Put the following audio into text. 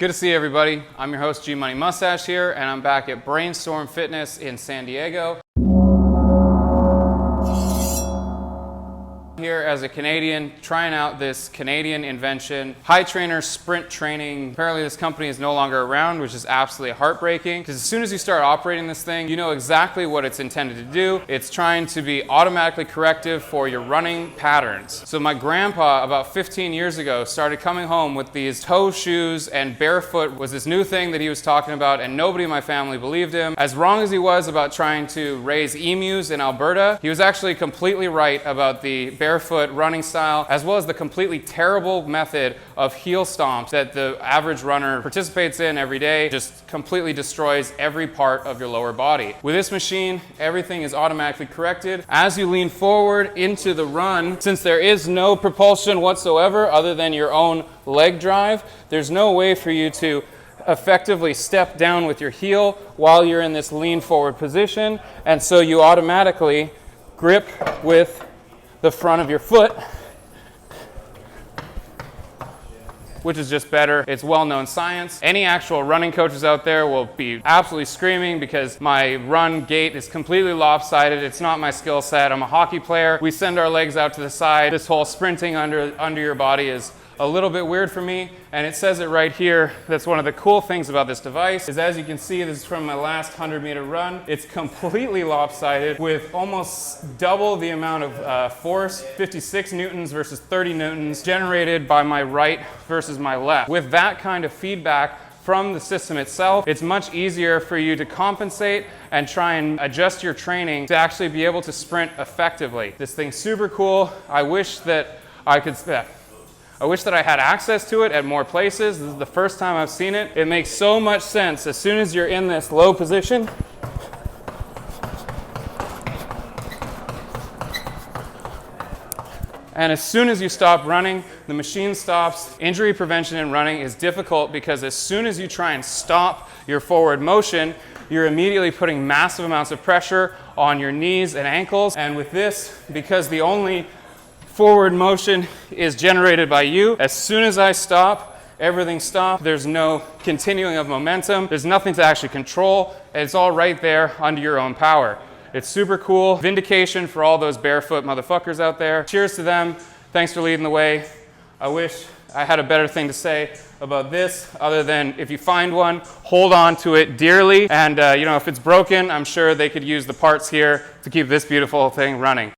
Good to see everybody. I'm your host, G Money Mustache here, and I'm back at Brainstorm Fitness in San Diego. Here as a Canadian, trying out this Canadian invention, High Trainer Sprint Training. Apparently this company is no longer around, which is absolutely heartbreaking, because as soon as you start operating this thing, you know exactly what it's intended to do. It's trying to be automatically corrective for your running patterns. So my grandpa, about 15 years ago, started coming home with these toe shoes, and barefoot was this new thing that he was talking about, and nobody in my family believed him. As wrong as he was about trying to raise emus in Alberta, he was actually completely right about the barefoot running style, as well as the completely terrible method of heel stomps that the average runner participates in every day. Just completely destroys every part of your lower body. With this machine, everything is automatically corrected. As you lean forward into the run, since there is no propulsion whatsoever other than your own leg drive, there's no way for you to effectively step down with your heel while you're in this lean forward position, and so you automatically grip with the front of your foot, which is just better. It's well-known science. Any actual running coaches out there will be absolutely screaming because my run gait is completely lopsided. It's not my skill set. I'm a hockey player. We send our legs out to the side. This whole sprinting under your body is a little bit weird for me, and it says it right here. That's one of the cool things about this device, is as you can see, this is from my last 100-meter run. It's completely lopsided with almost double the amount of force, 56 newtons versus 30 newtons, generated by my right versus my left. With that kind of feedback from the system itself, it's much easier for you to compensate and try and adjust your training to actually be able to sprint effectively. This thing's super cool. I wish that I had access to it at more places. This is the first time I've seen it. It makes so much sense. As soon as you're in this low position, and as soon as you stop running, the machine stops. Injury prevention in running is difficult because as soon as you try and stop your forward motion, you're immediately putting massive amounts of pressure on your knees and ankles. And with this, because the only forward motion is generated by you, as soon as I stop, everything stops. There's no continuing of momentum. There's nothing to actually control. It's all right there under your own power. It's super cool. Vindication for all those barefoot motherfuckers out there. Cheers to them. Thanks for leading the way. I wish I had a better thing to say about this other than if you find one, hold on to it dearly. And if it's broken, I'm sure they could use the parts here to keep this beautiful thing running.